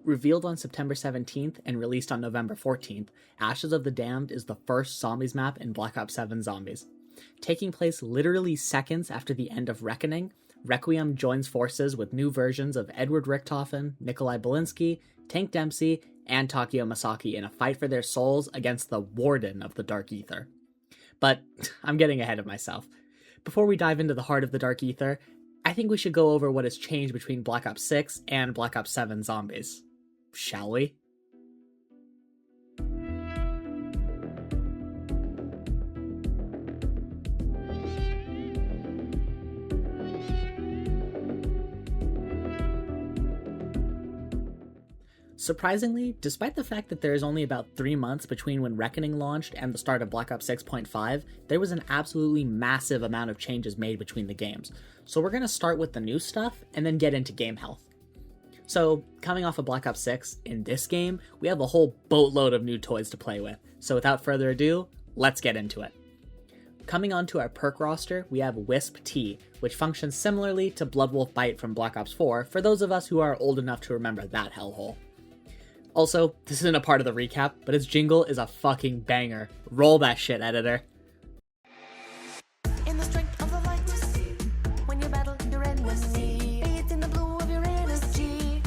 Revealed on September 17th and released on November 14th, Ashes of the Damned is the first zombies map in Black Ops 7 Zombies. Taking place literally seconds after the end of Reckoning, Requiem joins forces with new versions of Edward Richthofen, Nikolai Belinsky, Tank Dempsey, and Takeo Masaki in a fight for their souls against the Warden of the Dark Ether. But I'm getting ahead of myself. Before we dive into the heart of the Dark Ether, I think we should go over what has changed between Black Ops 6 and Black Ops 7 Zombies. Shall we? Surprisingly, despite the fact that there is only about 3 months between when Reckoning launched and the start of Black Ops 6.5, there was an absolutely massive amount of changes made between the games. So we're going to start with the new stuff and then get into game health. So, coming off of Black Ops 6, in this game, we have a whole boatload of new toys to play with. So without further ado, let's get into it. Coming onto our perk roster, we have Wisp T, which functions similarly to Bloodwolf Bite from Black Ops 4 for those of us who are old enough to remember that hellhole. Also, this isn't a part of the recap, but its jingle is a fucking banger. Roll that shit, editor. In the strength of the light, when you battle your enemy, bathed in the blue of your energy,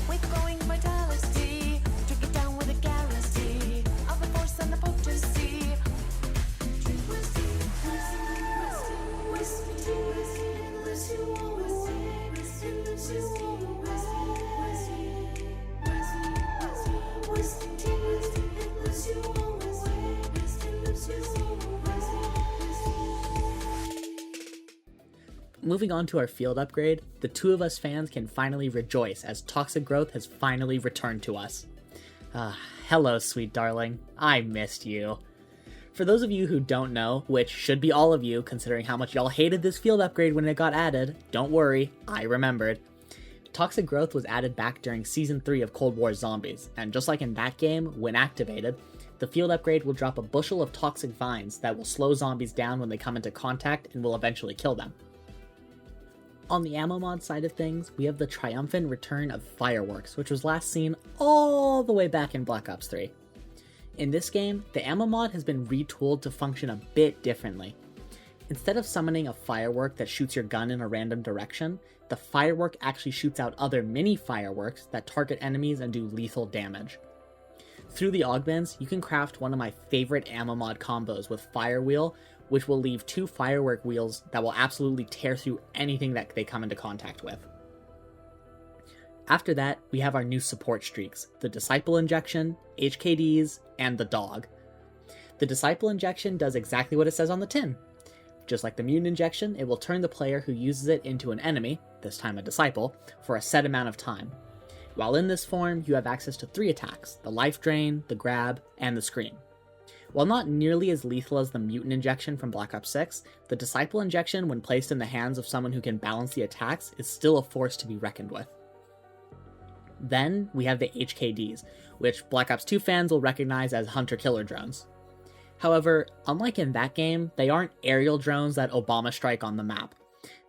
with glowing vitality, drink it down with a guarantee of the force and the potency. Moving on to our field upgrade, the Two of Us fans can finally rejoice as Toxic Growth has finally returned to us. Hello, sweet darling. I missed you. For those of you who don't know, which should be all of you considering how much y'all hated this field upgrade when it got added, don't worry, I remembered. Toxic Growth was added back during Season 3 of Cold War Zombies, and just like in that game, when activated, the field upgrade will drop a bushel of toxic vines that will slow zombies down when they come into contact and will eventually kill them. On the ammo mod side of things, we have the triumphant return of Fireworks, which was last seen all the way back in Black Ops 3. In this game, the ammo mod has been retooled to function a bit differently. Instead of summoning a firework that shoots your gun in a random direction, the firework actually shoots out other mini fireworks that target enemies and do lethal damage. Through the augments, you can craft one of my favorite ammo mod combos with Fire Wheel, which will leave 2 firework wheels that will absolutely tear through anything that they come into contact with. After that, we have our new support streaks, the Disciple Injection, HKDs, and the Dog. The Disciple Injection does exactly what it says on the tin. Just like the Mutant Injection, it will turn the player who uses it into an enemy, this time a Disciple, for a set amount of time. While in this form, you have access to 3 attacks, the Life Drain, the Grab, and the Scream. While not nearly as lethal as the Mutant Injection from Black Ops 6, the Disciple Injection, when placed in the hands of someone who can balance the attacks, is still a force to be reckoned with. Then, we have the HKDs, which Black Ops 2 fans will recognize as Hunter-Killer drones. However, unlike in that game, they aren't aerial drones that Obama strike on the map.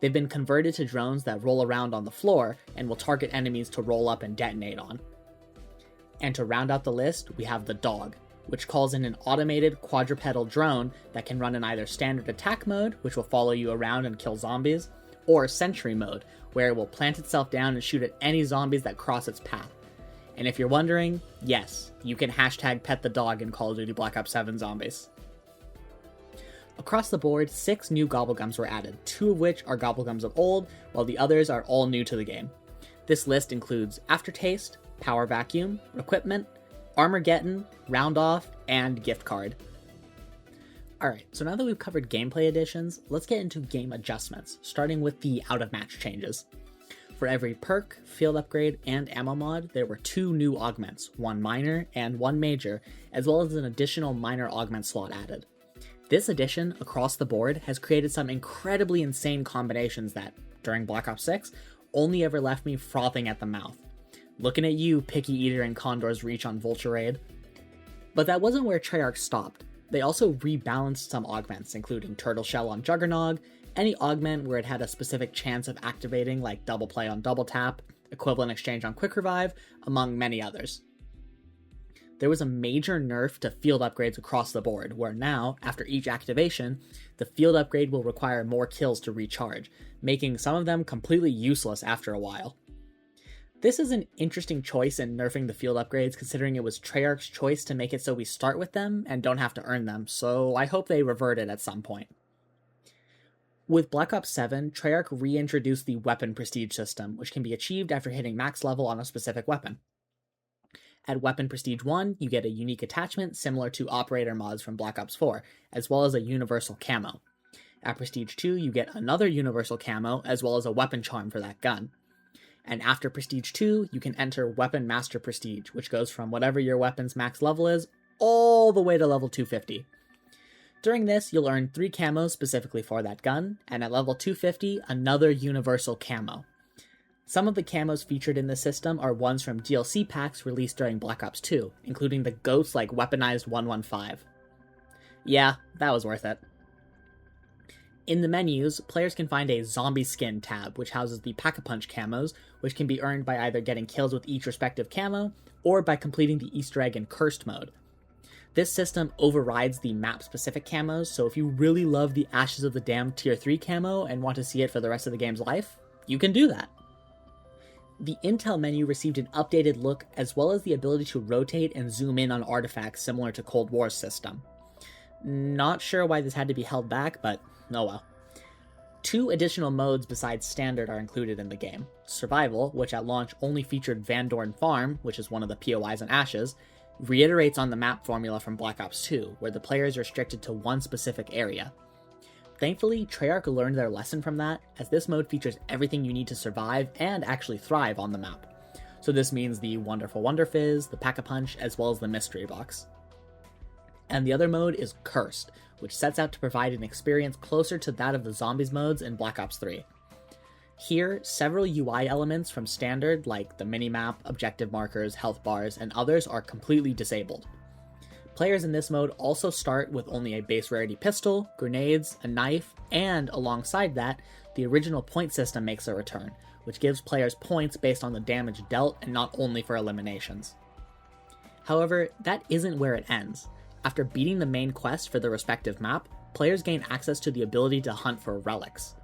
They've been converted to drones that roll around on the floor and will target enemies to roll up and detonate on. And to round out the list, we have the Dog, which calls in an automated quadrupedal drone that can run in either standard attack mode, which will follow you around and kill zombies, or sentry mode, where it will plant itself down and shoot at any zombies that cross its path. And if you're wondering, yes, you can hashtag pet the dog in Call of Duty Black Ops 7 Zombies. Across the board, 6 new Gobblegums were added, 2 of which are Gobblegums of old, while the others are all new to the game. This list includes Aftertaste, Power Vacuum, Equipment, Armageddon, Round Off, and Gift Card. Alright, so now that we've covered gameplay additions, let's get into game adjustments, starting with the out-of-match changes. For every perk, field upgrade, and ammo mod, there were 2 new augments, 1 minor and 1 major, as well as an additional minor augment slot added. This addition, across the board, has created some incredibly insane combinations that, during Black Ops 6, only ever left me frothing at the mouth. Looking at you, Picky Eater and Condor's Reach on Vulture Raid. But that wasn't where Treyarch stopped. They also rebalanced some augments, including Turtle Shell on Juggernog, any augment where it had a specific chance of activating like Double Play on Double Tap, equivalent exchange on quick revive, among many others. There was a major nerf to field upgrades across the board, where now, after each activation, the field upgrade will require more kills to recharge, making some of them completely useless after a while. This is an interesting choice in nerfing the field upgrades, considering it was Treyarch's choice to make it so we start with them and don't have to earn them, so I hope they revert it at some point. With Black Ops 7, Treyarch reintroduced the weapon prestige system, which can be achieved after hitting max level on a specific weapon. At Weapon Prestige 1, you get a unique attachment similar to Operator mods from Black Ops 4, as well as a universal camo. At Prestige 2, you get another universal camo, as well as a weapon charm for that gun. And after Prestige 2, you can enter Weapon Master Prestige, which goes from whatever your weapon's max level is, all the way to level 250. During this, you'll earn 3 camos specifically for that gun, and at level 250, another universal camo. Some of the camos featured in this system are ones from DLC packs released during Black Ops 2, including the ghosts-like weaponized 115. Yeah, that was worth it. In the menus, players can find a Zombie Skin tab, which houses the Pack-a-Punch camos, which can be earned by either getting kills with each respective camo, or by completing the Easter egg in Cursed mode. This system overrides the map-specific camos, so if you really love the Ashes of the Damned Tier 3 camo and want to see it for the rest of the game's life, you can do that. The Intel menu received an updated look, as well as the ability to rotate and zoom in on artifacts similar to Cold War's system. Not sure why this had to be held back, but oh well. 2 additional modes besides Standard are included in the game. Survival, which at launch only featured Van Dorn Farm, which is one of the POIs in Ashes, reiterates on the map formula from Black Ops 2, where the player is restricted to one specific area. Thankfully, Treyarch learned their lesson from that, as this mode features everything you need to survive and actually thrive on the map. So this means the Wonderful Wonder Fizz, the Pack-a-Punch, as well as the Mystery Box. And the other mode is Cursed, which sets out to provide an experience closer to that of the Zombies modes in Black Ops 3. Here, several UI elements from Standard, like the minimap, objective markers, health bars, and others are completely disabled. Players in this mode also start with only a base rarity pistol, grenades, a knife, and alongside that, the original point system makes a return, which gives players points based on the damage dealt and not only for eliminations. However, that isn't where it ends. After beating the main quest for the respective map, players gain access to the ability to hunt for relics.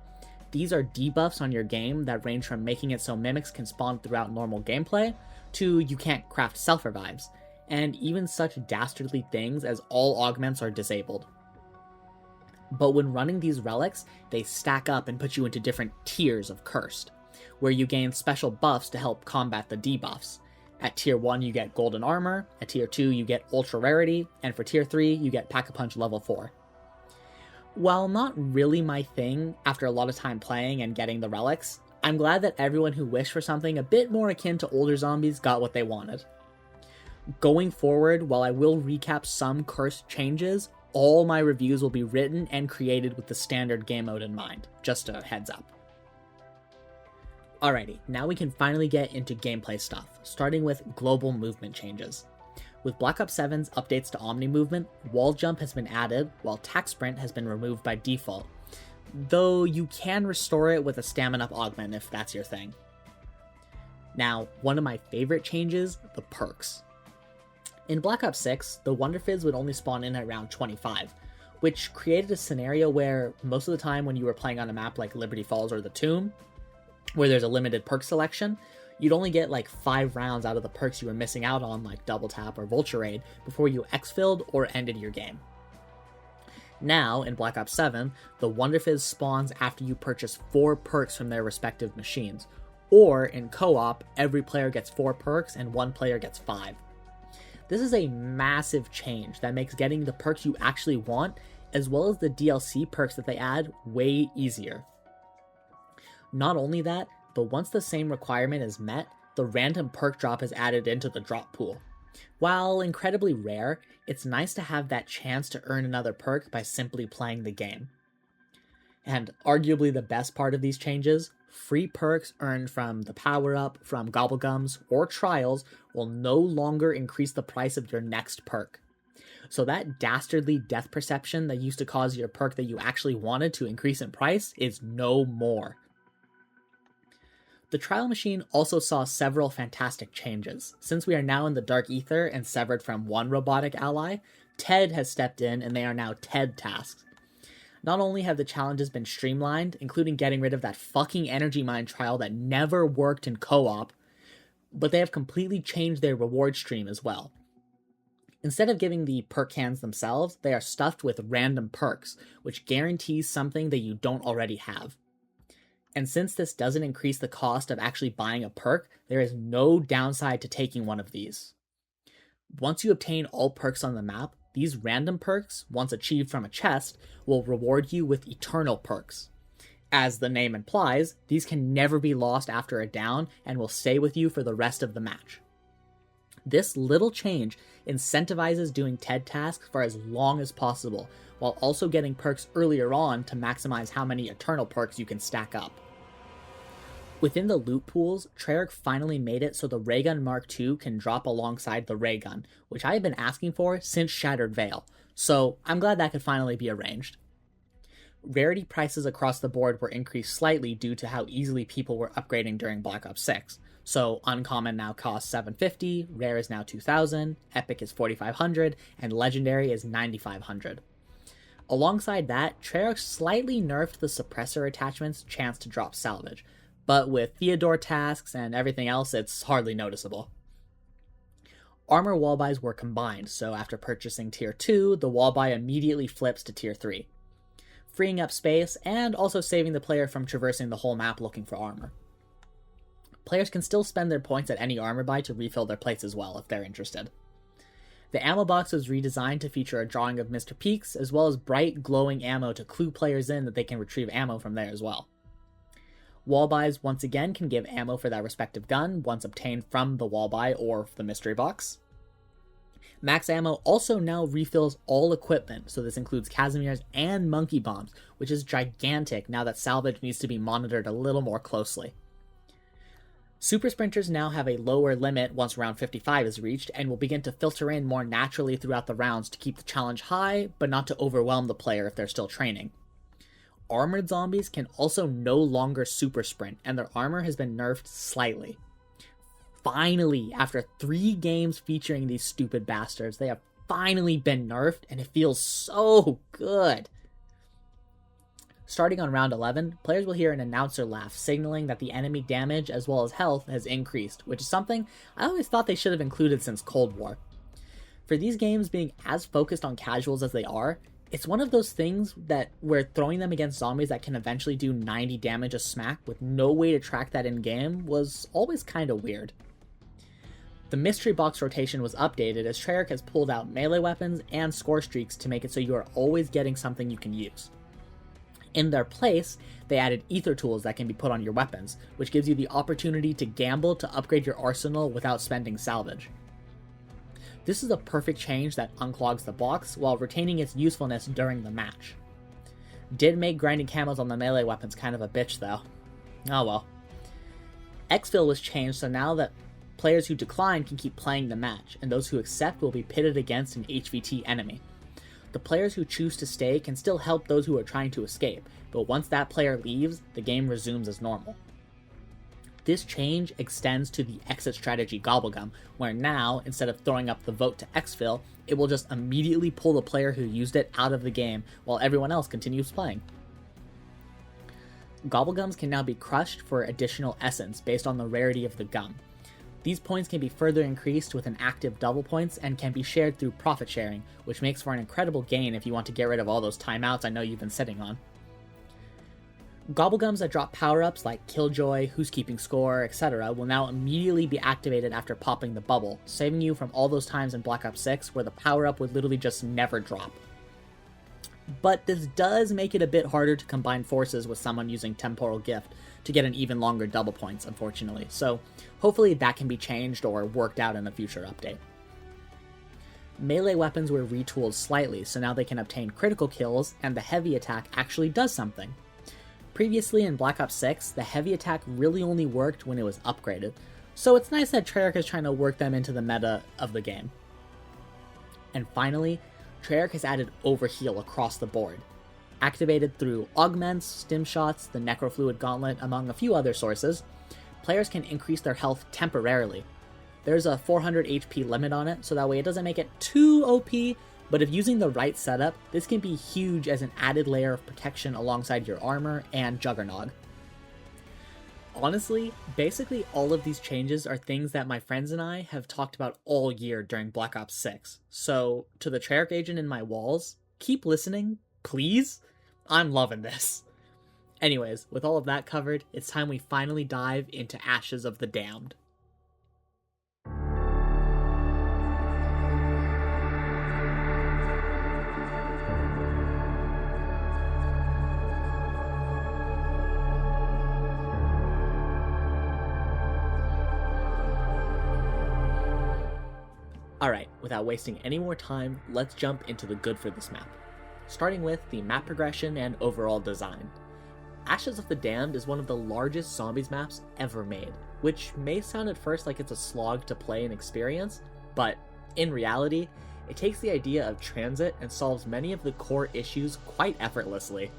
These are debuffs on your game that range from making it so mimics can spawn throughout normal gameplay, to you can't craft self-revives, and even such dastardly things as all augments are disabled. But when running these relics, they stack up and put you into different tiers of Cursed, where you gain special buffs to help combat the debuffs. At Tier 1 you get Golden Armor, at Tier 2 you get Ultra Rarity, and for Tier 3 you get Pack-a-Punch level 4. While not really my thing after a lot of time playing and getting the relics, I'm glad that everyone who wished for something a bit more akin to older zombies got what they wanted. Going forward, while I will recap some Cursed changes, all my reviews will be written and created with the Standard game mode in mind, just a heads up. Alrighty, now we can finally get into gameplay stuff, starting with global movement changes. With Black Ops 7's updates to Omni movement, wall jump has been added, while tac sprint has been removed by default, though you can restore it with a stamina up augment if that's your thing. Now, one of my favorite changes, the perks. In Black Ops 6, the Wonder Fizz would only spawn in at around 25, which created a scenario where most of the time when you were playing on a map like Liberty Falls or the Tomb, where there's a limited perk selection, you'd only get like 5 rounds out of the perks you were missing out on, like Double Tap or Vulture Raid, before you exfilled or ended your game. Now, in Black Ops 7, the Wonder Fizz spawns after you purchase 4 perks from their respective machines, or in co-op, every player gets 4 perks and 1 player gets 5. This is a massive change that makes getting the perks you actually want, as well as the DLC perks that they add, way easier. Not only that, but once the same requirement is met, the random perk drop is added into the drop pool. While incredibly rare, it's nice to have that chance to earn another perk by simply playing the game. And arguably the best part of these changes, free perks earned from the power-up, from Gobblegums, or Trials will no longer increase the price of your next perk. So that dastardly death perception that used to cause your perk that you actually wanted to increase in price is no more. The trial machine also saw several fantastic changes. Since we are now in the Dark Ether and severed from one robotic ally, TED has stepped in and they are now TED tasks. Not only have the challenges been streamlined, including getting rid of that fucking energy mine trial that never worked in co-op, but they have completely changed their reward stream as well. Instead of giving the perk cans themselves, they are stuffed with random perks, which guarantees something that you don't already have. And since this doesn't increase the cost of actually buying a perk, there is no downside to taking one of these. Once you obtain all perks on the map, these random perks, once achieved from a chest, will reward you with eternal perks. As the name implies, these can never be lost after a down and will stay with you for the rest of the match. This little change incentivizes doing TED tasks for as long as possible, while also getting perks earlier on to maximize how many eternal perks you can stack up. Within the loot pools, Treyarch finally made it so the Raygun Mark II can drop alongside the Raygun, which I have been asking for since Shattered Veil, so I'm glad that could finally be arranged. Rarity prices across the board were increased slightly due to how easily people were upgrading during Black Ops 6. So Uncommon now costs $750, Rare is now $2,000, Epic is $4,500, and Legendary is $9,500. Alongside that, Treyarch slightly nerfed the Suppressor attachment's chance to drop salvage, but with Theodore tasks and everything else, it's hardly noticeable. Armor wall buys were combined, so after purchasing Tier 2, the wall buy immediately flips to Tier 3, freeing up space and also saving the player from traversing the whole map looking for armor. Players can still spend their points at any armor buy to refill their plates as well if they're interested. The ammo box was redesigned to feature a drawing of Mr. Peaks, as well as bright glowing ammo to clue players in that they can retrieve ammo from there as well. Wall buys once again can give ammo for that respective gun once obtained from the wall buy or the mystery box. Max Ammo also now refills all equipment, so this includes Casimir's and Monkey Bombs, which is gigantic now that salvage needs to be monitored a little more closely. Super Sprinters now have a lower limit once round 55 is reached, and will begin to filter in more naturally throughout the rounds to keep the challenge high, but not to overwhelm the player if they're still training. Armored zombies can also no longer super sprint, and their armor has been nerfed slightly. Finally, after 3 games featuring these stupid bastards, they have finally been nerfed, and it feels so good. Starting on round 11, players will hear an announcer laugh, signaling that the enemy damage as well as health has increased, which is something I always thought they should have included since Cold War. For these games being as focused on casuals as they are, it's one of those things that where throwing them against zombies that can eventually do 90 damage a smack with no way to track that in-game was always kinda weird. The mystery box rotation was updated as Treyarch has pulled out melee weapons and score streaks to make it so you are always getting something you can use. In their place, they added ether tools that can be put on your weapons, which gives you the opportunity to gamble to upgrade your arsenal without spending salvage. This is a perfect change that unclogs the box while retaining its usefulness during the match. Did make grinding camos on the melee weapons kind of a bitch though. Oh well. Exfil was changed so now that players who decline can keep playing the match, and those who accept will be pitted against an HVT enemy. The players who choose to stay can still help those who are trying to escape, but once that player leaves, the game resumes as normal. This change extends to the exit strategy Gobblegum, where now, instead of throwing up the vote to exfil, it will just immediately pull the player who used it out of the game while everyone else continues playing. Gobblegums can now be crushed for additional essence based on the rarity of the gum. These points can be further increased with an active double points and can be shared through profit sharing, which makes for an incredible gain if you want to get rid of all those timeouts I know you've been sitting on. Gobblegums that drop power-ups like Killjoy, Who's Keeping Score, etc. will now immediately be activated after popping the bubble, saving you from all those times in Black Ops 6 where the power-up would literally just never drop. But this does make it a bit harder to combine forces with someone using Temporal Gift to get an even longer double points, unfortunately, so hopefully that can be changed or worked out in a future update. Melee weapons were retooled slightly, so now they can obtain critical kills, and the heavy attack actually does something. Previously in Black Ops 6, the heavy attack really only worked when it was upgraded, so it's nice that Treyarch is trying to work them into the meta of the game. And finally, Treyarch has added Overheal across the board. Activated through augments, stim shots, the Necrofluid Gauntlet, among a few other sources, players can increase their health temporarily. There's a 400 HP limit on it, so that way it doesn't make it too OP, but if using the right setup, this can be huge as an added layer of protection alongside your armor and Juggernog. Honestly, basically all of these changes are things that my friends and I have talked about all year during Black Ops 6, so to the Treyarch agent in my walls, keep listening, please? I'm loving this. Anyways, with all of that covered, it's time we finally dive into Ashes of the Damned. Alright, without wasting any more time, let's jump into the good for this map. Starting with the map progression and overall design. Ashes of the Damned is one of the largest zombies maps ever made, which may sound at first like it's a slog to play and experience, but in reality, it takes the idea of transit and solves many of the core issues quite effortlessly.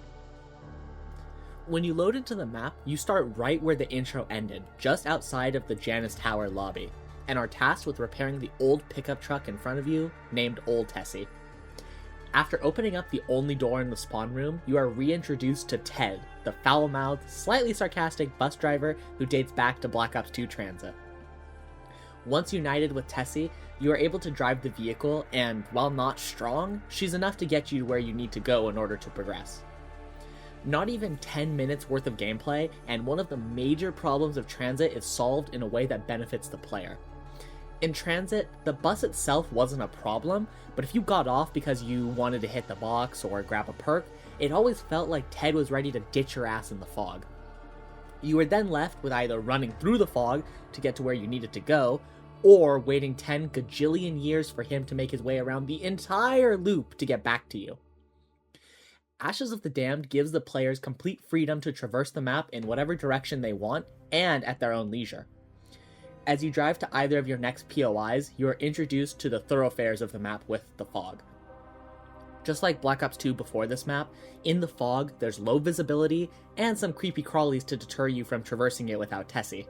When you load into the map, you start right where the intro ended, just outside of the Janus Tower lobby, and are tasked with repairing the old pickup truck in front of you, named Old Tessie. After opening up the only door in the spawn room, you are reintroduced to Ted, the foul-mouthed, slightly sarcastic bus driver who dates back to Black Ops 2 Transit. Once united with Tessie, you are able to drive the vehicle, and while not strong, she's enough to get you to where you need to go in order to progress. Not even 10 minutes worth of gameplay, and one of the major problems of Transit is solved in a way that benefits the player. In Transit, the bus itself wasn't a problem, but if you got off because you wanted to hit the box or grab a perk, it always felt like Ted was ready to ditch your ass in the fog. You were then left with either running through the fog to get to where you needed to go, or waiting 10 gajillion years for him to make his way around the entire loop to get back to you. Ashes of the Damned gives the players complete freedom to traverse the map in whatever direction they want, and at their own leisure. As you drive to either of your next POIs, you are introduced to the thoroughfares of the map with the fog. Just like Black Ops 2 before this map, in the fog there's low visibility and some creepy crawlies to deter you from traversing it without Tessie.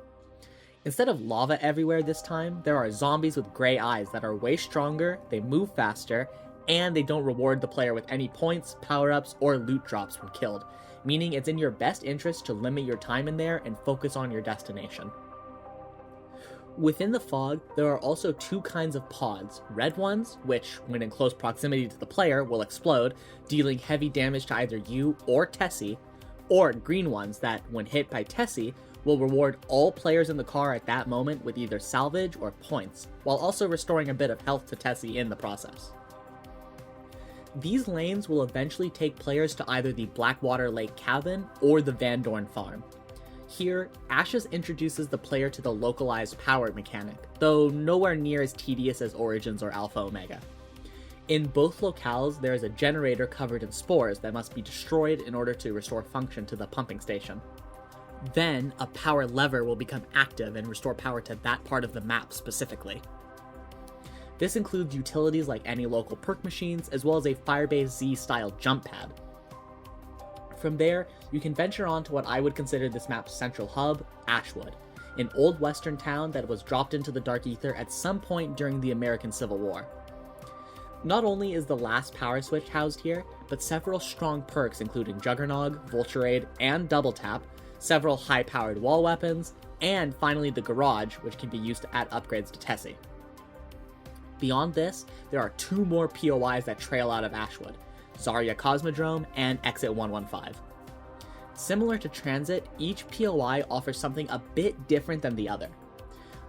Instead of lava everywhere this time, there are zombies with grey eyes that are way stronger, they move faster, and they don't reward the player with any points, power-ups, or loot drops when killed, meaning it's in your best interest to limit your time in there and focus on your destination. Within the fog, there are also two kinds of pods, red ones, which, when in close proximity to the player, will explode, dealing heavy damage to either you or Tessie, or green ones that, when hit by Tessie, will reward all players in the car at that moment with either salvage or points, while also restoring a bit of health to Tessie in the process. These lanes will eventually take players to either the Blackwater Lake Cabin or the Van Dorn Farm. Here, Ashes introduces the player to the localized power mechanic, though nowhere near as tedious as Origins or Alpha Omega. In both locales, there is a generator covered in spores that must be destroyed in order to restore function to the pumping station. Then, a power lever will become active and restore power to that part of the map specifically. This includes utilities like any local perk machines, as well as a Firebase Z-style jump pad. From there, you can venture on to what I would consider this map's central hub, Ashwood, an old western town that was dropped into the Dark Ether at some point during the American Civil War. Not only is the last power switch housed here, but several strong perks including Juggernog, Vulturade, and Double Tap, several high-powered wall weapons, and finally the garage, which can be used to add upgrades to Tessie. Beyond this, there are two more POIs that trail out of Ashwood, Zarya Cosmodrome and Exit 115. Similar to Transit, each POI offers something a bit different than the other.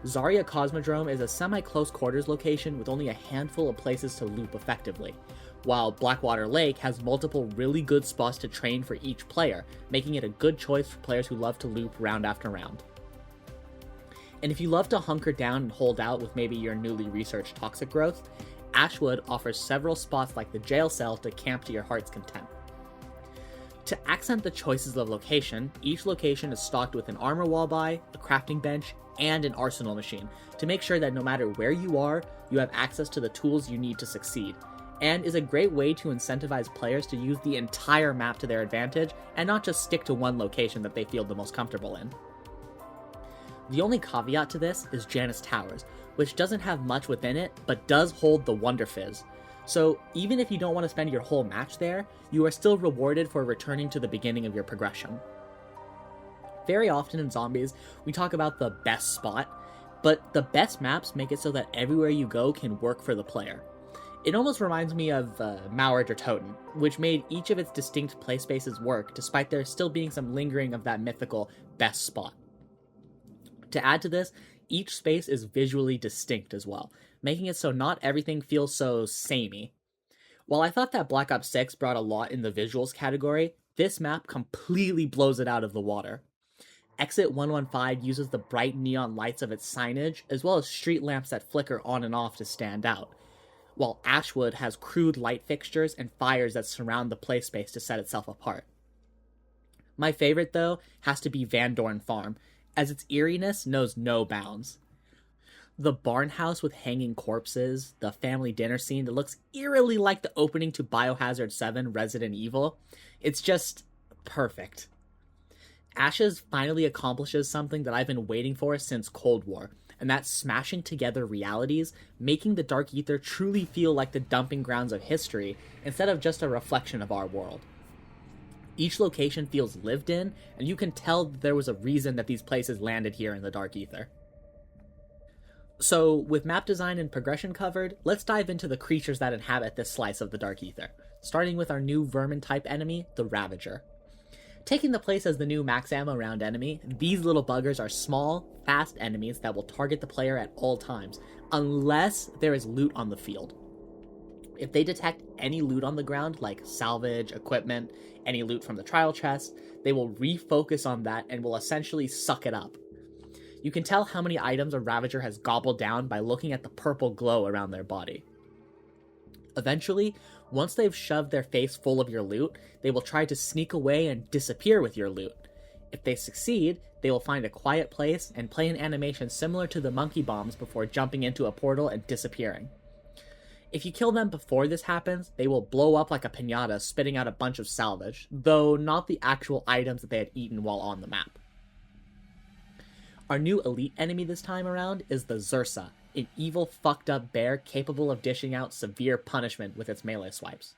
Zarya Cosmodrome is a semi-close quarters location with only a handful of places to loop effectively, while Blackwater Lake has multiple really good spots to train for each player, making it a good choice for players who love to loop round after round. And if you love to hunker down and hold out with maybe your newly researched toxic growth, Ashwood offers several spots like the jail cell to camp to your heart's content. To accent the choices of location, each location is stocked with an armor wall buy, a crafting bench, and an arsenal machine to make sure that no matter where you are, you have access to the tools you need to succeed, and is a great way to incentivize players to use the entire map to their advantage and not just stick to one location that they feel the most comfortable in. The only caveat to this is Janus Towers, which doesn't have much within it, but does hold the Wonder Fizz. So even if you don't want to spend your whole match there, you are still rewarded for returning to the beginning of your progression. Very often in zombies, we talk about the best spot, but the best maps make it so that everywhere you go can work for the player. It almost reminds me of Maurid or Toten, which made each of its distinct play spaces work, despite there still being some lingering of that mythical best spot. To add to this, each space is visually distinct as well, making it so not everything feels so samey. While I thought that Black Ops 6 brought a lot in the visuals category, this map completely blows it out of the water. Exit 115 uses the bright neon lights of its signage, as well as street lamps that flicker on and off to stand out, while Ashwood has crude light fixtures and fires that surround the play space to set itself apart. My favorite, though, has to be Van Dorn Farm, as its eeriness knows no bounds. The barn house with hanging corpses, the family dinner scene that looks eerily like the opening to Biohazard 7 Resident Evil, it's just perfect. Ashes finally accomplishes something that I've been waiting for since Cold War, and that's smashing together realities, making the Dark Ether truly feel like the dumping grounds of history instead of just a reflection of our world. Each location feels lived in, and you can tell that there was a reason that these places landed here in the Dark Ether. So, with map design and progression covered, let's dive into the creatures that inhabit this slice of the Dark Ether, starting with our new vermin-type enemy, the Ravager. Taking the place as the new max ammo round enemy, these little buggers are small, fast enemies that will target the player at all times, unless there is loot on the field. If they detect any loot on the ground, like salvage, equipment, any loot from the trial chest, they will refocus on that and will essentially suck it up. You can tell how many items a Ravager has gobbled down by looking at the purple glow around their body. Eventually, once they've shoved their face full of your loot, they will try to sneak away and disappear with your loot. If they succeed, they will find a quiet place and play an animation similar to the monkey bombs before jumping into a portal and disappearing. If you kill them before this happens, they will blow up like a piñata, spitting out a bunch of salvage, though not the actual items that they had eaten while on the map. Our new elite enemy this time around is the Zursa, an evil, fucked up bear capable of dishing out severe punishment with its melee swipes.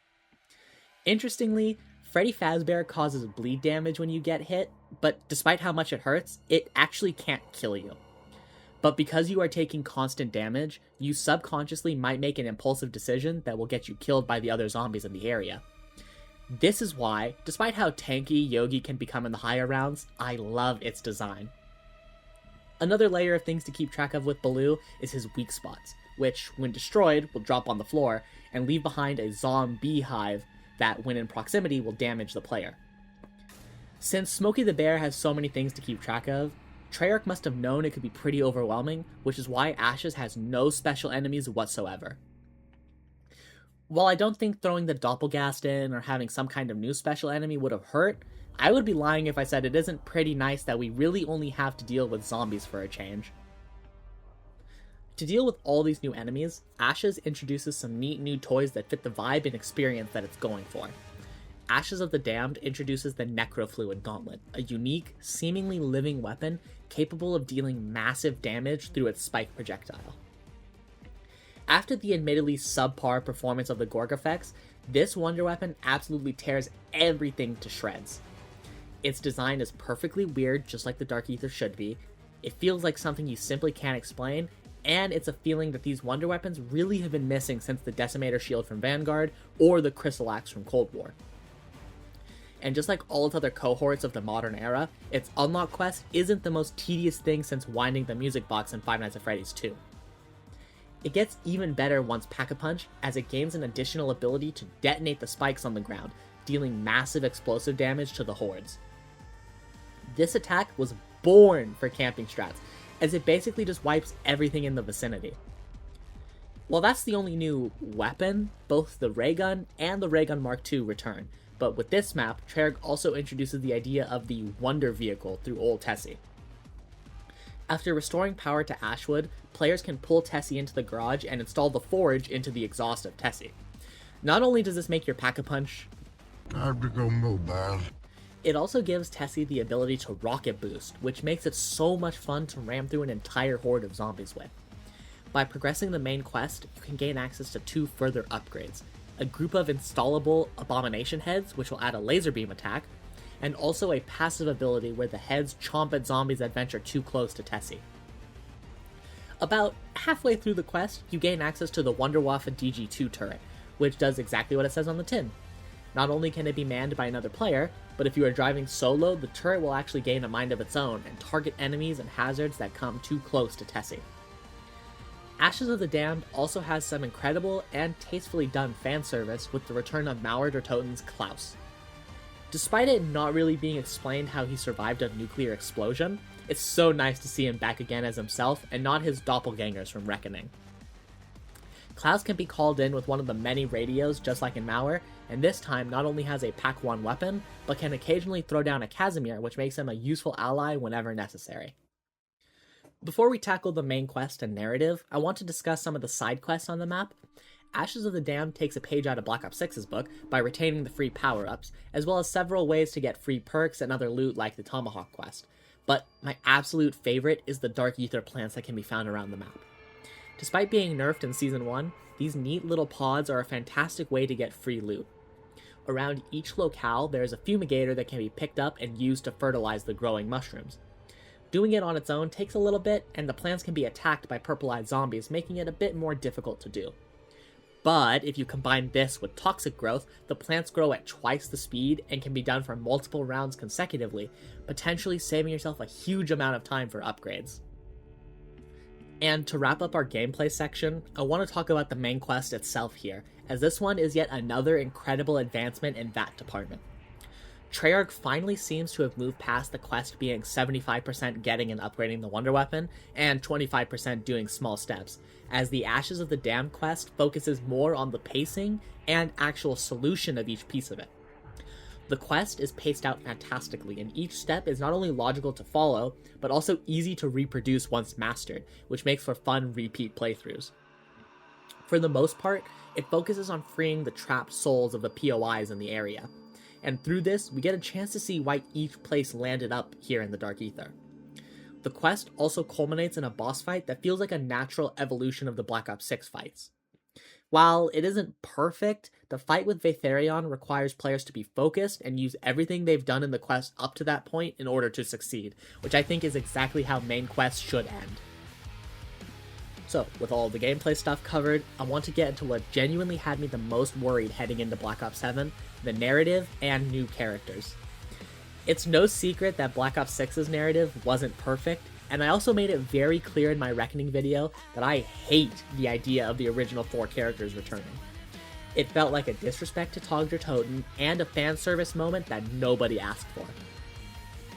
Interestingly, Freddy Fazbear causes bleed damage when you get hit, but despite how much it hurts, it actually can't kill you. But because you are taking constant damage, you subconsciously might make an impulsive decision that will get you killed by the other zombies in the area. This is why, despite how tanky Yogi can become in the higher rounds, I love its design. Another layer of things to keep track of with Baloo is his weak spots, which, when destroyed, will drop on the floor and leave behind a zombie hive that, when in proximity, will damage the player. Since Smokey the Bear has so many things to keep track of, Treyarch must have known it could be pretty overwhelming, which is why Ashes has no special enemies whatsoever. While I don't think throwing the Doppelgast in or having some kind of new special enemy would have hurt, I would be lying if I said it isn't pretty nice that we really only have to deal with zombies for a change. To deal with all these new enemies, Ashes introduces some neat new toys that fit the vibe and experience that it's going for. Ashes of the Damned introduces the Necrofluid Gauntlet, a unique, seemingly living weapon capable of dealing massive damage through its spike projectile. After the admittedly subpar performance of the Gorg effects, this wonder weapon absolutely tears everything to shreds. Its design is perfectly weird, just like the Dark Ether should be. It feels like something you simply can't explain, and it's a feeling that these wonder weapons really have been missing since the Decimator Shield from Vanguard or the Crystal Axe from Cold War. And just like all its other cohorts of the modern era, its unlock quest isn't the most tedious thing since winding the music box in Five Nights at Freddy's 2. It gets even better once Pack-a-Punch, as it gains an additional ability to detonate the spikes on the ground, dealing massive explosive damage to the hordes. This attack was born for camping strats, as it basically just wipes everything in the vicinity. While that's the only new weapon, both the ray gun and the ray gun Mark II return, but with this map, Treyarch also introduces the idea of the Wonder Vehicle through Old Tessie. After restoring power to Ashwood, players can pull Tessie into the garage and install the forge into the exhaust of Tessie. Not only does this make your Pack-a-Punch Time to go mobile. It also gives Tessie the ability to rocket boost, which makes it so much fun to ram through an entire horde of zombies with. By progressing the main quest, you can gain access to 2 further upgrades, a group of installable abomination heads, which will add a laser beam attack, and also a passive ability where the heads chomp at zombies that venture too close to Tessie. About halfway through the quest, you gain access to the Wunderwaffe DG2 turret, which does exactly what it says on the tin. Not only can it be manned by another player, but if you are driving solo, the turret will actually gain a mind of its own and target enemies and hazards that come too close to Tessie. Ashes of the Damned also has some incredible and tastefully done fan service with the return of Mauer der Toten's Klaus. Despite it not really being explained how he survived a nuclear explosion, it's so nice to see him back again as himself and not his doppelgangers from Reckoning. Klaus can be called in with one of the many radios just like in Mauer, and this time not only has a Pac-1 weapon, but can occasionally throw down a Casimir, which makes him a useful ally whenever necessary. Before we tackle the main quest and narrative, I want to discuss some of the side quests on the map. Ashes of the Damned takes a page out of Black Ops 6's book by retaining the free power-ups, as well as several ways to get free perks and other loot like the Tomahawk quest. But my absolute favorite is the Dark Ether plants that can be found around the map. Despite being nerfed in Season 1, these neat little pods are a fantastic way to get free loot. Around each locale, there is a fumigator that can be picked up and used to fertilize the growing mushrooms. Doing it on its own takes a little bit, and the plants can be attacked by purple-eyed zombies, making it a bit more difficult to do. But if you combine this with toxic growth, the plants grow at twice the speed and can be done for multiple rounds consecutively, potentially saving yourself a huge amount of time for upgrades. And to wrap up our gameplay section, I want to talk about the main quest itself here, as this one is yet another incredible advancement in that department. Treyarch finally seems to have moved past the quest being 75% getting and upgrading the Wonder Weapon, and 25% doing small steps, as the Ashes of the Damned quest focuses more on the pacing and actual solution of each piece of it. The quest is paced out fantastically, and each step is not only logical to follow, but also easy to reproduce once mastered, which makes for fun repeat playthroughs. For the most part, it focuses on freeing the trapped souls of the POIs in the area, and through this, we get a chance to see why each place landed up here in the Dark Ether. The quest also culminates in a boss fight that feels like a natural evolution of the Black Ops 6 fights. While it isn't perfect, the fight with Vaetherion requires players to be focused and use everything they've done in the quest up to that point in order to succeed, which I think is exactly how main quests should end. So, with all the gameplay stuff covered, I want to get into what genuinely had me the most worried heading into Black Ops 7, the narrative and new characters. It's no secret that Black Ops 6's narrative wasn't perfect, and I also made it very clear in my Reckoning video that I hate the idea of the original 4 characters returning. It felt like a disrespect to Tog der Toten and a fan service moment that nobody asked for.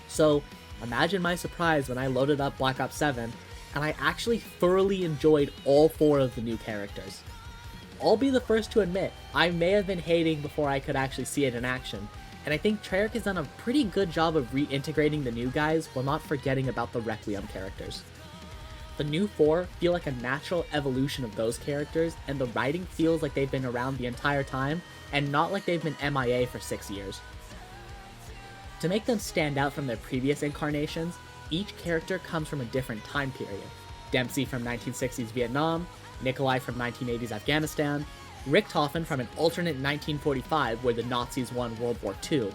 So, imagine my surprise when I loaded up Black Ops 7, and I actually thoroughly enjoyed all 4 of the new characters. I'll be the first to admit, I may have been hating before I could actually see it in action, and I think Treyarch has done a pretty good job of reintegrating the new guys while not forgetting about the Requiem characters. The new 4 feel like a natural evolution of those characters, and the writing feels like they've been around the entire time, and not like they've been MIA for 6 years. To make them stand out from their previous incarnations, each character comes from a different time period. Dempsey from 1960s Vietnam, Nikolai from 1980s Afghanistan, Richthofen from an alternate 1945 where the Nazis won World War II,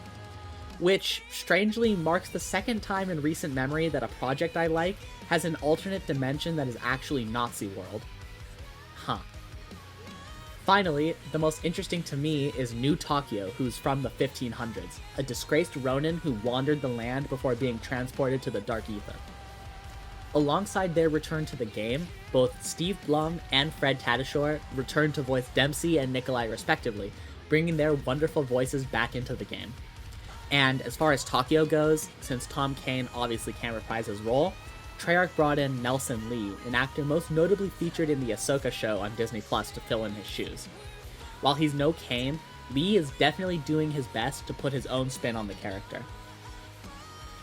which strangely marks the second time in recent memory that a project I like has an alternate dimension that is actually Nazi world. Huh. Finally, the most interesting to me is New Takeo, who's from the 1500s, a disgraced Ronin who wandered the land before being transported to the Dark Ether. Alongside their return to the game, both Steve Blum and Fred Tatasciore returned to voice Dempsey and Nikolai respectively, bringing their wonderful voices back into the game. And as far as Takeo goes, since Tom Kane obviously can't reprise his role, Treyarch brought in Nelson Lee, an actor most notably featured in the Ahsoka show on Disney Plus, to fill in his shoes. While he's no Kane, Lee is definitely doing his best to put his own spin on the character.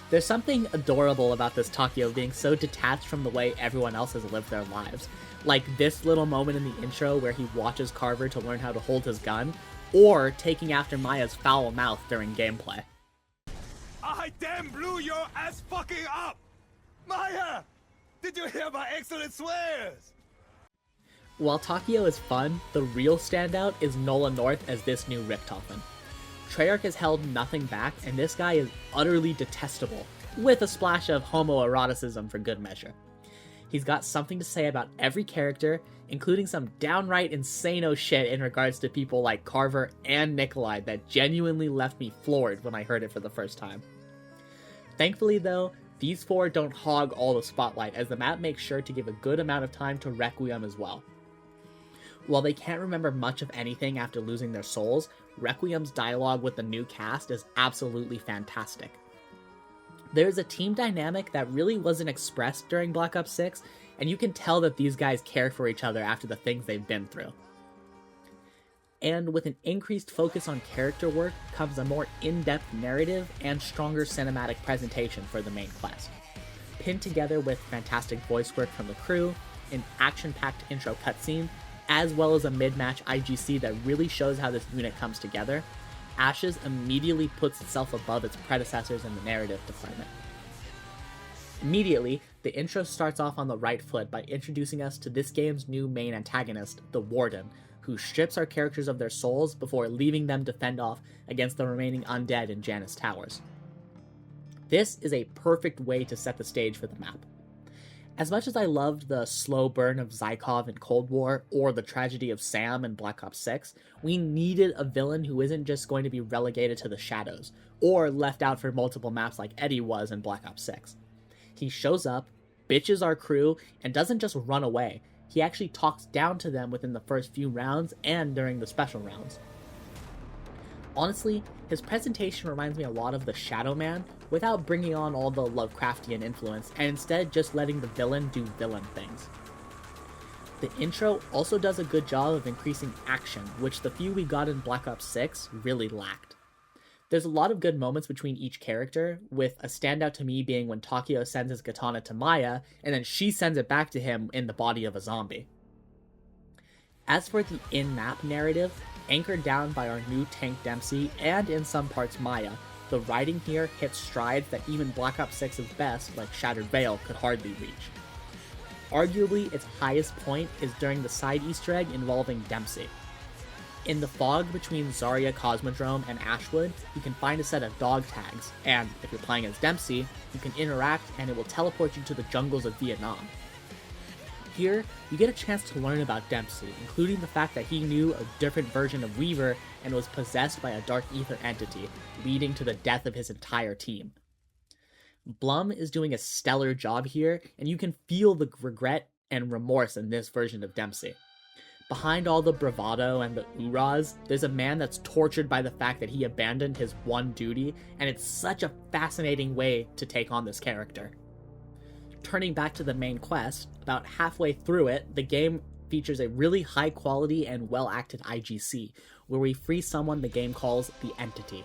There's something adorable about this Takeo being so detached from the way everyone else has lived their lives. Like this little moment in the intro where he watches Carver to learn how to hold his gun, or taking after Maya's foul mouth during gameplay. I damn blew your ass fucking up! Maya! Did you hear my excellent swears? While Takio is fun, the real standout is Nola North as this new Richtofen. Treyarch has held nothing back, and this guy is utterly detestable, with a splash of homoeroticism for good measure. He's got something to say about every character, including some downright insano shit in regards to people like Carver and Nikolai that genuinely left me floored when I heard it for the first time. Thankfully though, these four don't hog all the spotlight, as the map makes sure to give a good amount of time to Requiem as well. While they can't remember much of anything after losing their souls, Requiem's dialogue with the new cast is absolutely fantastic. There's a team dynamic that really wasn't expressed during Black Ops 6, and you can tell that these guys care for each other after the things they've been through. And with an increased focus on character work comes a more in-depth narrative and stronger cinematic presentation for the main quest. Pinned together with fantastic voice work from the crew, an action-packed intro cutscene, as well as a mid-match IGC that really shows how this unit comes together, Ashes immediately puts itself above its predecessors in the narrative department. Immediately, the intro starts off on the right foot by introducing us to this game's new main antagonist, the Warden, who strips our characters of their souls before leaving them to fend off against the remaining undead in Janus Towers. This is a perfect way to set the stage for the map. As much as I loved the slow burn of Zykov in Cold War, or the tragedy of Sam in Black Ops 6, we needed a villain who isn't just going to be relegated to the shadows, or left out for multiple maps like Eddie was in Black Ops 6. He shows up, bitches our crew, and doesn't just run away. He actually talks down to them within the first few rounds and during the special rounds. Honestly, his presentation reminds me a lot of the Shadow Man, without bringing on all the Lovecraftian influence, and instead just letting the villain do villain things. The intro also does a good job of increasing action, which the few we got in Black Ops 6 really lacked. There's a lot of good moments between each character, with a standout to me being when Takio sends his katana to Maya, and then she sends it back to him in the body of a zombie. As for the in-map narrative, anchored down by our new tank Dempsey, and in some parts Maya, the writing here hits strides that even Black Ops 6's best, like Shattered Veil, could hardly reach. Arguably, its highest point is during the side Easter egg involving Dempsey. In the fog between Zarya Cosmodrome and Ashwood, you can find a set of dog tags, and if you're playing as Dempsey, you can interact and it will teleport you to the jungles of Vietnam. Here, you get a chance to learn about Dempsey, including the fact that he knew a different version of Weaver and was possessed by a dark ether entity, leading to the death of his entire team. Blum is doing a stellar job here, and you can feel the regret and remorse in this version of Dempsey. Behind all the bravado and the oorahs, there's a man that's tortured by the fact that he abandoned his one duty, and it's such a fascinating way to take on this character. Turning back to the main quest, about halfway through it, the game features a really high quality and well acted IGC, where we free someone the game calls the Entity,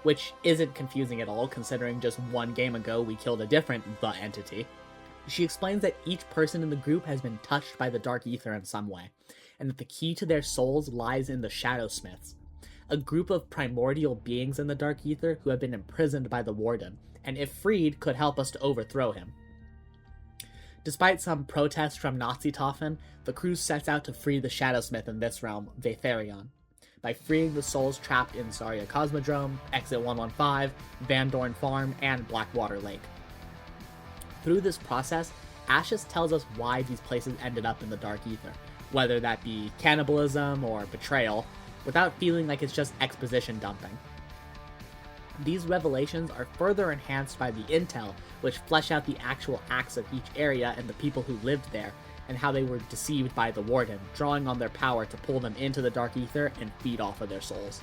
which isn't confusing at all considering just one game ago we killed a different The Entity. She explains that each person in the group has been touched by the Dark Ether in some way, and that the key to their souls lies in the Shadow Smiths, a group of primordial beings in the Dark Ether who have been imprisoned by the Warden, and if freed could help us to overthrow him. Despite some protests from Nazi-Toffen, the crew sets out to free the Shadowsmith in this realm, Vaetherion, by freeing the souls trapped in Zarya Cosmodrome, Exit 115, Van Dorn Farm, and Blackwater Lake. Through this process, Ashes tells us why these places ended up in the Dark Ether, whether that be cannibalism or betrayal, without feeling like it's just exposition dumping. These revelations are further enhanced by the intel, which flesh out the actual acts of each area and the people who lived there, and how they were deceived by the Warden, drawing on their power to pull them into the Dark Ether and feed off of their souls.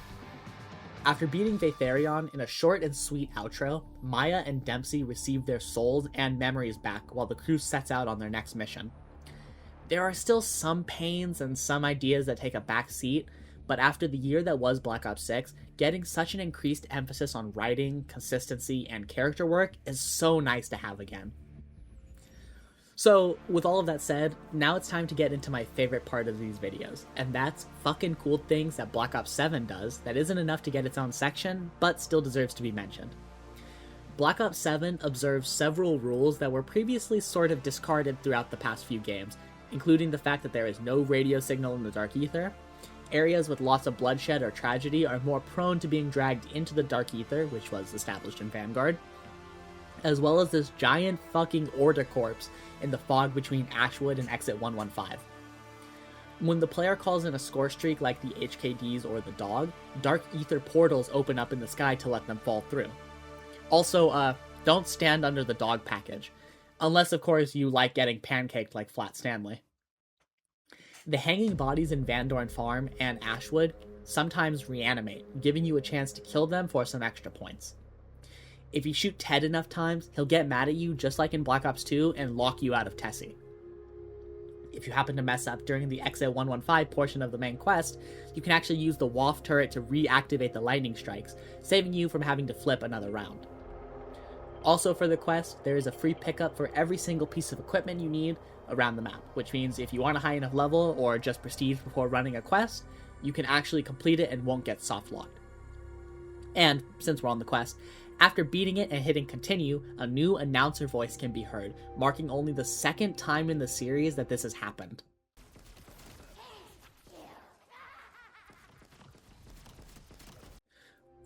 After beating Vaetherion in a short and sweet outro, Maya and Dempsey receive their souls and memories back while the crew sets out on their next mission. There are still some pains and some ideas that take a back seat, but after the year that was Black Ops 6, getting such an increased emphasis on writing, consistency, and character work is so nice to have again. So, with all of that said, now it's time to get into my favorite part of these videos, and that's fucking cool things that Black Ops 7 does that isn't enough to get its own section, but still deserves to be mentioned. Black Ops 7 observes several rules that were previously sort of discarded throughout the past few games, including the fact that there is no radio signal in the Dark Ether. Areas with lots of bloodshed or tragedy are more prone to being dragged into the Dark Ether, which was established in Vanguard, as well as this giant fucking Order Corpse in the fog between Ashwood and Exit 115. When the player calls in a score streak like the HKDs or the Dog, Dark Ether portals open up in the sky to let them fall through. Also, don't stand under the Dog package. Unless, of course, you like getting pancaked like Flat Stanley. The hanging bodies in Van Dorn Farm and Ashwood sometimes reanimate, giving you a chance to kill them for some extra points. If you shoot Ted enough times, he'll get mad at you just like in Black Ops 2 and lock you out of Tessie. If you happen to mess up during the Exit 115 portion of the main quest, you can actually use the WAF turret to reactivate the lightning strikes, saving you from having to flip another round. Also for the quest, there is a free pickup for every single piece of equipment you need around the map, which means if you want a high enough level or just prestige before running a quest, you can actually complete it and won't get soft locked. And, since we're on the quest, after beating it and hitting continue, a new announcer voice can be heard, marking only the second time in the series that this has happened.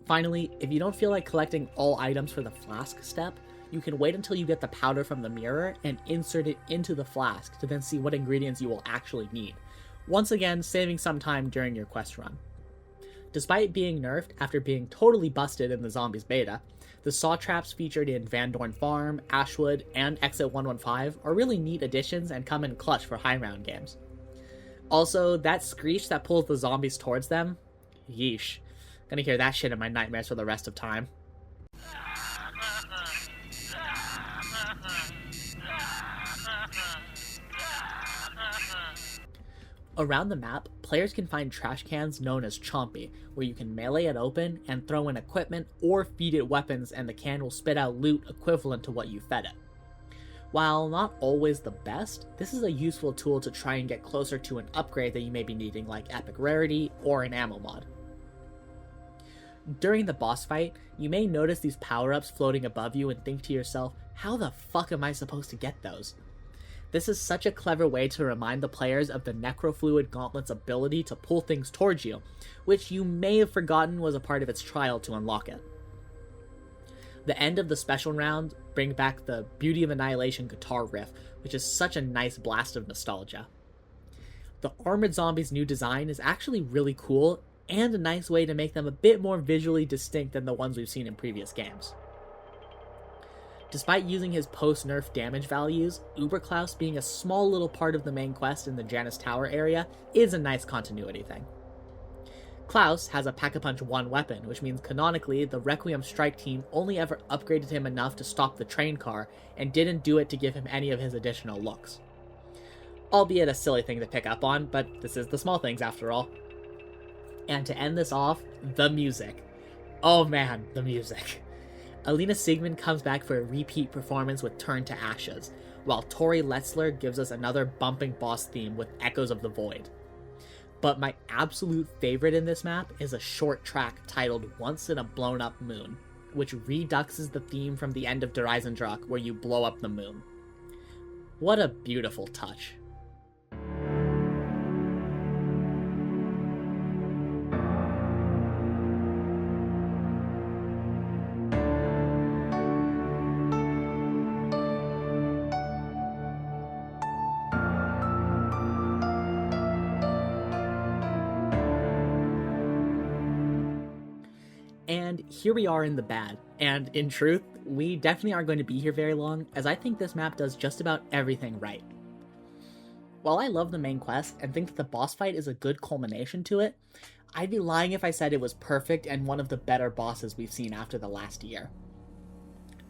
Finally, if you don't feel like collecting all items for the flask step, you can wait until you get the powder from the mirror and insert it into the flask to then see what ingredients you will actually need, once again saving some time during your quest run. Despite being nerfed after being totally busted in the Zombies beta, the saw traps featured in Van Dorn Farm, Ashwood, and Exit 115 are really neat additions and come in clutch for high round games. Also, that screech that pulls the zombies towards them, yeesh. Gonna hear that shit in my nightmares for the rest of time. Around the map, players can find trash cans known as Chompy, where you can melee it open and throw in equipment or feed it weapons and the can will spit out loot equivalent to what you fed it. While not always the best, this is a useful tool to try and get closer to an upgrade that you may be needing like Epic Rarity or an ammo mod. During the boss fight, you may notice these power-ups floating above you and think to yourself, how the fuck am I supposed to get those? This is such a clever way to remind the players of the Necrofluid Gauntlet's ability to pull things towards you, which you may have forgotten was a part of its trial to unlock it. The end of the special round bring back the Beauty of Annihilation guitar riff, which is such a nice blast of nostalgia. The Armored Zombies' new design is actually really cool, and a nice way to make them a bit more visually distinct than the ones we've seen in previous games. Despite using his post-nerf damage values, Uberklaus being a small little part of the main quest in the Janus Tower area is a nice continuity thing. Klaus has a Pack-a-Punch 1 weapon, which means canonically the Requiem Strike team only ever upgraded him enough to stop the train car and didn't do it to give him any of his additional looks. Albeit a silly thing to pick up on, but this is the small things after all. And to end this off, the music. Oh man, the music. Alina Sigmund comes back for a repeat performance with Turn to Ashes, while Tori Letzler gives us another bumping boss theme with Echoes of the Void. But my absolute favorite in this map is a short track titled Once in a Blown Up Moon, which reduxes the theme from the end of Der Eisendruck where you blow up the moon. What a beautiful touch. And here we are in the bad, and in truth, we definitely aren't going to be here very long, as I think this map does just about everything right. While I love the main quest and think that the boss fight is a good culmination to it, I'd be lying if I said it was perfect and one of the better bosses we've seen after the last year.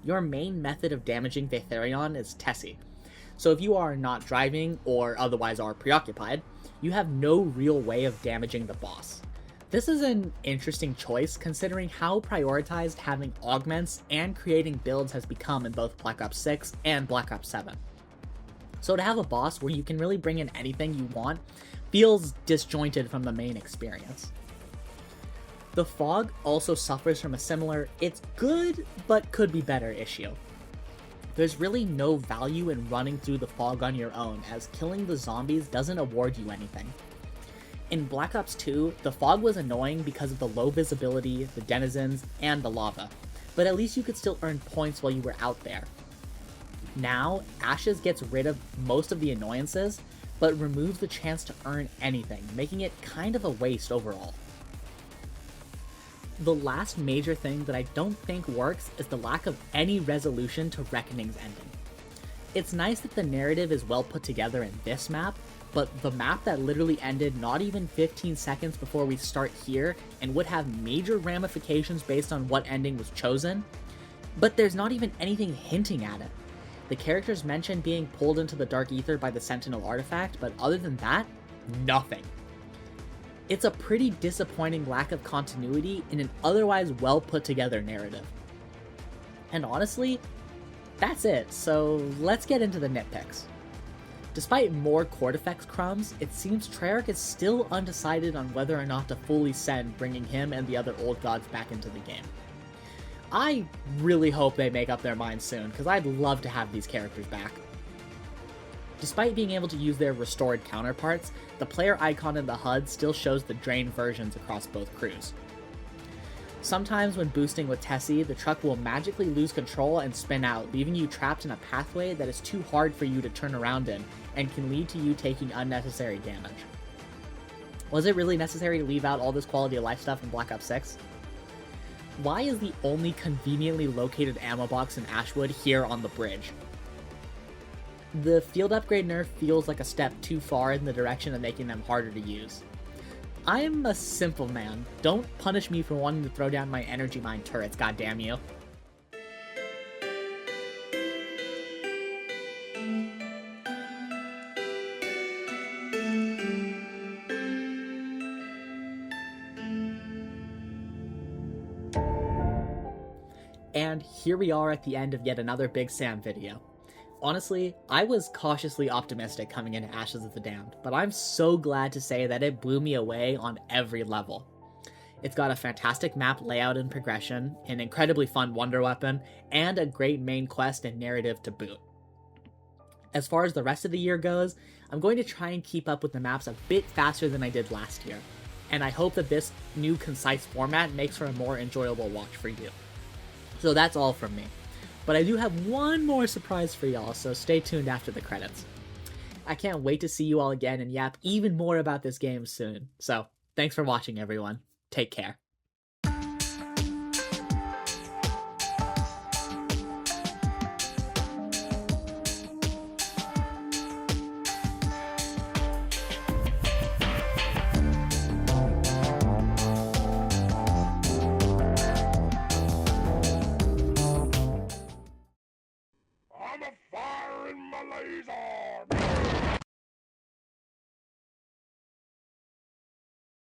Your main method of damaging Vaetherion is Tessie, so if you are not driving or otherwise are preoccupied, you have no real way of damaging the boss. This is an interesting choice considering how prioritized having augments and creating builds has become in both Black Ops 6 and Black Ops 7. So to have a boss where you can really bring in anything you want feels disjointed from the main experience. The fog also suffers from a similar "it's good but could be better" issue. There's really no value in running through the fog on your own, as killing the zombies doesn't award you anything. In Black Ops 2, the fog was annoying because of the low visibility, the denizens, and the lava, but at least you could still earn points while you were out there. Now, Ashes gets rid of most of the annoyances, but removes the chance to earn anything, making it kind of a waste overall. The last major thing that I don't think works is the lack of any resolution to Reckoning's ending. It's nice that the narrative is well put together in this map, but the map that literally ended not even 15 seconds before we start here and would have major ramifications based on what ending was chosen, but there's not even anything hinting at it. The characters mention being pulled into the Dark Ether by the Sentinel artifact, but other than that, nothing. It's a pretty disappointing lack of continuity in an otherwise well put together narrative. And honestly, that's it, so let's get into the nitpicks. Despite more Court Effects crumbs, it seems Treyarch is still undecided on whether or not to fully send bringing him and the other old gods back into the game. I really hope they make up their minds soon, because I'd love to have these characters back. Despite being able to use their restored counterparts, the player icon in the HUD still shows the drained versions across both crews. Sometimes when boosting with Tessie, the truck will magically lose control and spin out, leaving you trapped in a pathway that is too hard for you to turn around in, and can lead to you taking unnecessary damage. Was it really necessary to leave out all this quality of life stuff in Black Ops 6? Why is the only conveniently located ammo box in Ashwood here on the bridge? The field upgrade nerf feels like a step too far in the direction of making them harder to use. I'm a simple man. Don't punish me for wanting to throw down my energy mine turrets, goddamn you. And here we are at the end of yet another Big Sam video. Honestly, I was cautiously optimistic coming into Ashes of the Damned, but I'm so glad to say that it blew me away on every level. It's got a fantastic map layout and progression, an incredibly fun wonder weapon, and a great main quest and narrative to boot. As far as the rest of the year goes, I'm going to try and keep up with the maps a bit faster than I did last year, and I hope that this new concise format makes for a more enjoyable watch for you. So that's all from me. But I do have one more surprise for y'all, so stay tuned after the credits. I can't wait to see you all again and yap even more about this game soon. So, thanks for watching, everyone. Take care. I'm a fire in my laser!